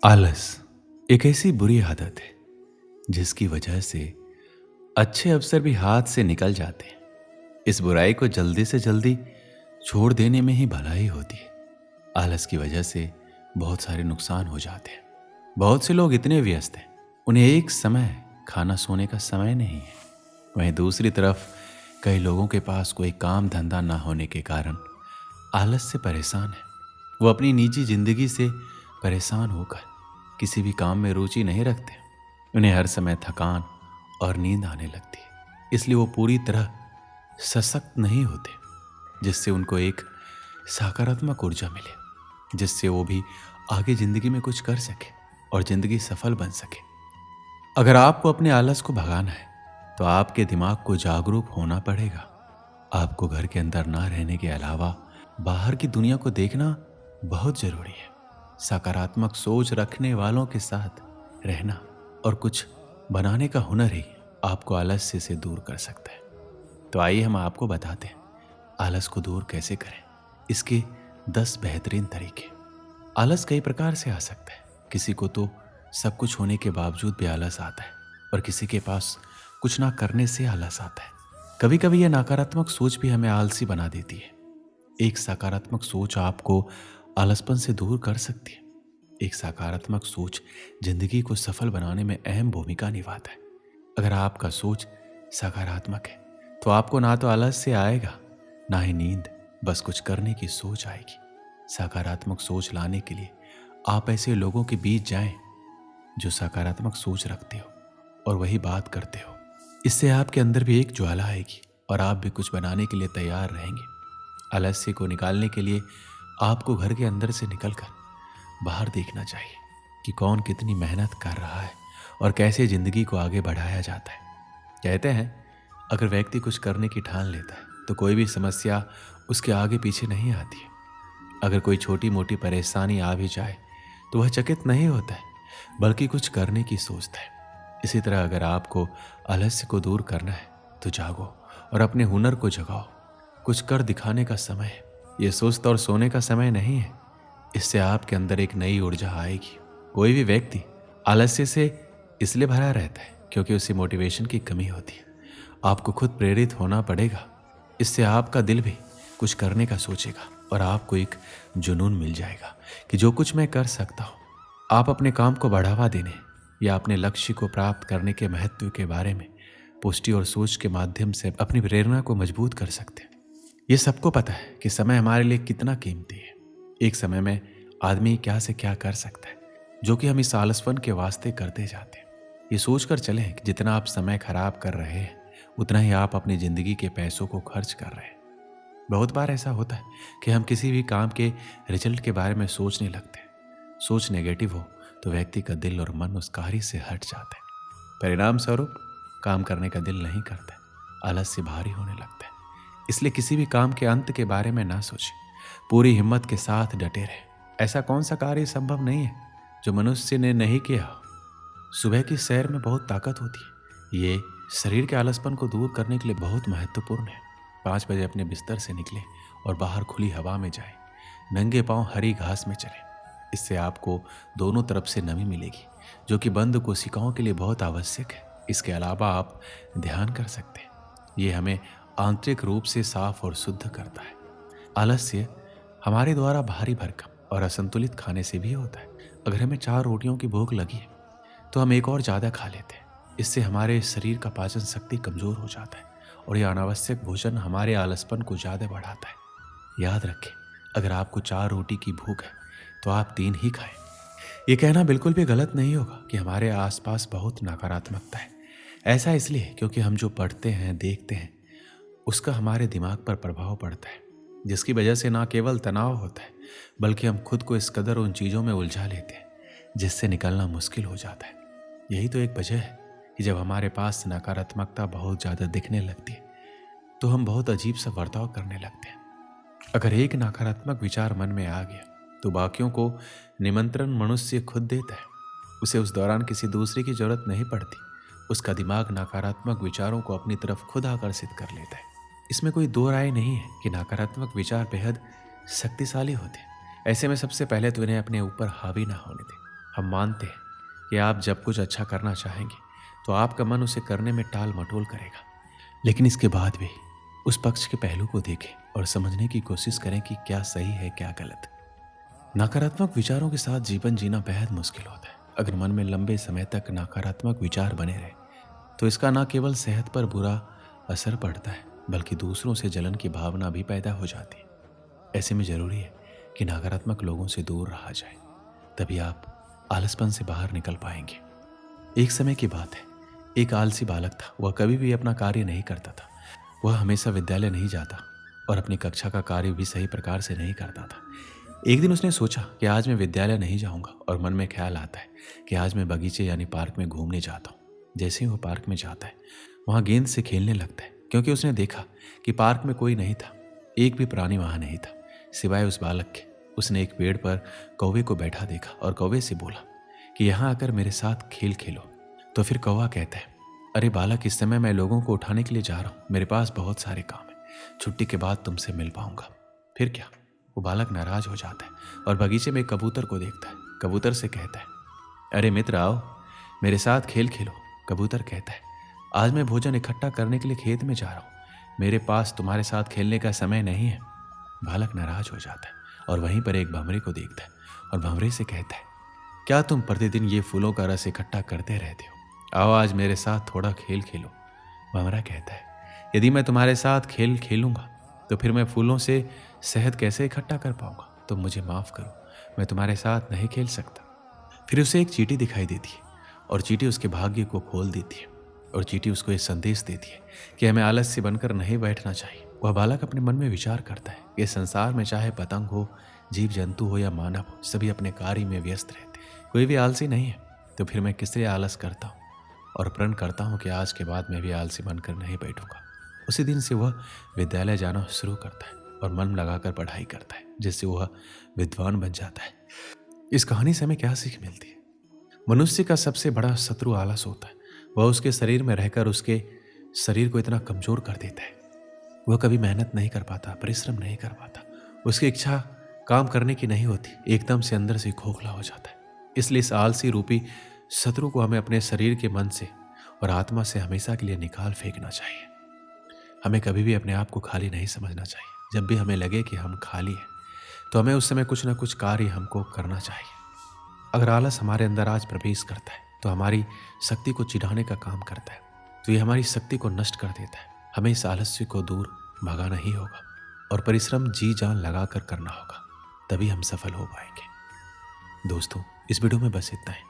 आलस एक ऐसी बुरी आदत है जिसकी वजह से अच्छे अवसर भी हाथ से निकल जाते हैं। इस बुराई को जल्दी से जल्दी छोड़ देने में ही भलाई होती है। आलस की वजह से बहुत सारे नुकसान हो जाते हैं। बहुत से लोग इतने व्यस्त हैं, उन्हें एक समय खाना सोने का समय नहीं है। वहीं दूसरी तरफ कई लोगों के पास कोई काम धंधा ना होने के कारण आलस से परेशान है। वो अपनी निजी जिंदगी से परेशान होकर किसी भी काम में रुचि नहीं रखते। उन्हें हर समय थकान और नींद आने लगती है, इसलिए वो पूरी तरह सशक्त नहीं होते, जिससे उनको एक सकारात्मक ऊर्जा मिले, जिससे वो भी आगे जिंदगी में कुछ कर सके और जिंदगी सफल बन सके। अगर आपको अपने आलस को भगाना है तो आपके दिमाग को जागरूक होना पड़ेगा। आपको घर के अंदर ना रहने के अलावा बाहर की दुनिया को देखना बहुत जरूरी है। सकारात्मक सोच रखने वालों के साथ रहना और कुछ बनाने का हुनर ही आपको आलस्य से दूर कर सकता है। तो आइए हम आपको बताते हैं आलस को दूर कैसे करें, इसके 10 बेहतरीन तरीके। आलस कई प्रकार से आ सकता है। किसी को तो सब कुछ होने के बावजूद भी आलस आता है और किसी के पास कुछ ना करने से आलस आता है। कभी कभी यह नकारात्मक सोच भी हमें आलसी बना देती है। एक सकारात्मक सोच आपको आलसपन से दूर कर सकती है। एक सकारात्मक सोच जिंदगी को सफल बनाने में अहम भूमिका निभाता है। अगर आपका सोच सकारात्मक है तो आपको ना तो आलस्य आएगा ना ही नींद, बस कुछ करने की सोच आएगी। सकारात्मक सोच लाने के लिए आप ऐसे लोगों के बीच जाएं जो सकारात्मक सोच रखते हो और वही बात करते हो। इससे आपके अंदर भी एक ज्वाला आएगी और आप भी कुछ बनाने के लिए तैयार रहेंगे। आलस्य को निकालने के लिए आपको घर के अंदर से निकलकर बाहर देखना चाहिए कि कौन कितनी मेहनत कर रहा है और कैसे जिंदगी को आगे बढ़ाया जाता है। कहते हैं अगर व्यक्ति कुछ करने की ठान लेता है तो कोई भी समस्या उसके आगे पीछे नहीं आती है। अगर कोई छोटी मोटी परेशानी आ भी जाए तो वह चकित नहीं होता है, बल्कि कुछ करने की सोचता है। इसी तरह अगर आपको आलस्य को दूर करना है तो जागो और अपने हुनर को जगाओ। कुछ कर दिखाने का समय है, ये सुस्त और सोने का समय नहीं है। इससे आपके अंदर एक नई ऊर्जा आएगी। कोई भी व्यक्ति आलस्य से इसलिए भरा रहता है क्योंकि उसे मोटिवेशन की कमी होती है। आपको खुद प्रेरित होना पड़ेगा। इससे आपका दिल भी कुछ करने का सोचेगा और आपको एक जुनून मिल जाएगा कि जो कुछ मैं कर सकता हूँ। आप अपने काम को बढ़ावा देने या अपने लक्ष्य को प्राप्त करने के महत्व के बारे में पुष्टि और सोच के माध्यम से अपनी प्रेरणा को मजबूत कर सकते हैं। ये सबको पता है कि समय हमारे लिए कितना कीमती है। एक समय में आदमी क्या से क्या कर सकता है, जो कि हम इस आलसपन के वास्ते करते जाते हैं। ये सोचकर चलें कि जितना आप समय खराब कर रहे हैं उतना ही आप अपनी जिंदगी के पैसों को खर्च कर रहे हैं। बहुत बार ऐसा होता है कि हम किसी भी काम के रिजल्ट के बारे में सोचने लगते हैं। सोच नेगेटिव हो तो व्यक्ति का दिल और मन उस कार्य से हट जाता है। परिणाम स्वरूप काम करने का दिल नहीं करता है, आलस्य भारी होने लगता है। इसलिए किसी भी काम के अंत के बारे में ना सोचें, पूरी हिम्मत के साथ डटे रहे। ऐसा कौन सा कार्य संभव नहीं है जो मनुष्य ने नहीं किया हो। सुबह की सैर में बहुत ताकत होती है। ये शरीर के आलसपन को दूर करने के लिए बहुत महत्वपूर्ण है। 5 बजे अपने बिस्तर से निकले और बाहर खुली हवा में जाएं। नंगे पांव हरी घास में चलें। इससे आपको दोनों तरफ से नमी मिलेगी, जो कि बंद कोशिकाओं के लिए बहुत आवश्यक है। इसके अलावा आप ध्यान कर सकते हैं। ये हमें आंतरिक रूप से साफ और शुद्ध करता है। आलस्य हमारे द्वारा भारी भरकम और असंतुलित खाने से भी होता है। अगर हमें 4 रोटियों की भूख लगी है तो हम एक और ज़्यादा खा लेते हैं। इससे हमारे शरीर का पाचन शक्ति कमज़ोर हो जाता है और यह अनावश्यक भोजन हमारे आलसपन को ज़्यादा बढ़ाता है। याद रखें, अगर आपको 4 रोटी की भूख है तो आप 3 ही खाएं। ये कहना बिल्कुल भी गलत नहीं होगा कि हमारे आसपास बहुत नकारात्मकता है। ऐसा इसलिए क्योंकि हम जो पढ़ते हैं, देखते हैं, उसका हमारे दिमाग पर प्रभाव पड़ता है, जिसकी वजह से ना केवल तनाव होता है बल्कि हम खुद को इस कदर उन चीज़ों में उलझा लेते हैं जिससे निकलना मुश्किल हो जाता है। यही तो एक वजह है कि जब हमारे पास नकारात्मकता बहुत ज़्यादा दिखने लगती है तो हम बहुत अजीब सा बर्ताव करने लगते हैं। अगर एक नकारात्मक विचार मन में आ गया तो बाकियों को निमंत्रण मनुष्य खुद देता है। उसे उस दौरान किसी दूसरे की जरूरत नहीं पड़ती। उसका दिमाग नकारात्मक विचारों को अपनी तरफ खुद आकर्षित कर लेता है। इसमें कोई दो राय नहीं है कि नकारात्मक विचार बेहद शक्तिशाली होते हैं। ऐसे में सबसे पहले तो इन्हें अपने ऊपर हावी ना होने दें। हम मानते हैं कि आप जब कुछ अच्छा करना चाहेंगे तो आपका मन उसे करने में टाल मटोल करेगा, लेकिन इसके बाद भी उस पक्ष के पहलू को देखें और समझने की कोशिश करें कि क्या सही है क्या गलत। नकारात्मक विचारों के साथ जीवन जीना बेहद मुश्किल होता है। अगर मन में लंबे समय तक नकारात्मक विचार बने रहे तो इसका न केवल सेहत पर बुरा असर पड़ता है बल्कि दूसरों से जलन की भावना भी पैदा हो जाती है। ऐसे में जरूरी है कि नकारात्मक लोगों से दूर रहा जाए, तभी आप आलसपन से बाहर निकल पाएंगे। एक समय की बात है, एक आलसी बालक था। वह कभी भी अपना कार्य नहीं करता था। वह हमेशा विद्यालय नहीं जाता और अपनी कक्षा का कार्य भी सही प्रकार से नहीं करता था। एक दिन उसने सोचा कि आज मैं विद्यालय नहीं जाऊंगा और मन में ख्याल आता है कि आज मैं बगीचे यानी पार्क में घूमने जाता हूँ। जैसे ही वो पार्क में जाता है वहाँ गेंद से खेलने लगता है, क्योंकि उसने देखा कि पार्क में कोई नहीं था, एक भी प्राणी वहाँ नहीं था सिवाय उस बालक के। उसने एक पेड़ पर कौवे को बैठा देखा और कौवे से बोला कि यहाँ आकर मेरे साथ खेल खेलो। तो फिर कौवा कहता है, अरे बालक, इस समय मैं लोगों को उठाने के लिए जा रहा हूँ, मेरे पास बहुत सारे काम है, छुट्टी के बाद तुमसे मिल पाऊंगा। फिर क्या, वो बालक नाराज हो जाता है और बगीचे में एक कबूतर को देखता है। कबूतर से कहता है, अरे मित्र आओ, मेरे साथ खेल खेलो। कबूतर कहता है, आज मैं भोजन इकट्ठा करने के लिए खेत में जा रहा हूँ, मेरे पास तुम्हारे साथ खेलने का समय नहीं है। बालक नाराज हो जाता है और वहीं पर एक भंवरे को देखता है और भंवरे से कहता है, क्या तुम प्रतिदिन ये फूलों का रस इकट्ठा करते रहते हो? आओ आज मेरे साथ थोड़ा खेल खेलो। भंवरा कहता है, यदि मैं तुम्हारे साथ खेल खेलूंगा तो फिर मैं फूलों से शहद कैसे इकट्ठा कर पाऊंगा? तुम मुझे माफ करो, मैं तुम्हारे साथ नहीं खेल सकता। फिर उसे एक चींटी दिखाई देती है और चींटी उसके भाग्य को खोल देती है और चींटी उसको एक संदेश देती है कि हमें आलस्य बनकर नहीं बैठना चाहिए। वह बालक अपने मन में विचार करता है कि संसार में चाहे पतंग हो, जीव जंतु हो या मानव हो, सभी अपने कार्य में व्यस्त रहते, कोई भी आलसी नहीं है। तो फिर मैं किस लिए आलस करता हूँ और प्रण करता हूँ कि आज के बाद मैं भी आलसी बनकर नहीं बैठूंगा। उसी दिन से वह विद्यालय जाना शुरू करता है और मन लगाकर पढ़ाई करता है, जिससे वह विद्वान बन जाता है। इस कहानी से हमें क्या सीख मिलती है? मनुष्य का सबसे बड़ा शत्रु आलस होता है। वह उसके शरीर में रहकर उसके शरीर को इतना कमजोर कर देता है, वह कभी मेहनत नहीं कर पाता, परिश्रम नहीं कर पाता, उसकी इच्छा काम करने की नहीं होती, एकदम से अंदर से खोखला हो जाता है। इसलिए इस आलसी रूपी शत्रु को हमें अपने शरीर के मन से और आत्मा से हमेशा के लिए निकाल फेंकना चाहिए। हमें कभी भी अपने आप को खाली नहीं समझना चाहिए। जब भी हमें लगे कि हम खाली हैं तो हमें उस समय कुछ ना कुछ कार्य हमको करना चाहिए। अगर आलस हमारे अंदर आज प्रवेश करता है तो हमारी शक्ति को चिढ़ाने का काम करता है, तो ये हमारी शक्ति को नष्ट कर देता है। हमें इस आलस्य को दूर भगाना ही होगा और परिश्रम जी जान लगा कर करना होगा, तभी हम सफल हो पाएंगे। दोस्तों, इस वीडियो में बस इतना ही।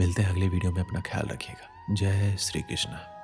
मिलते हैं अगले वीडियो में। अपना ख्याल रखिएगा। जय श्री कृष्ण।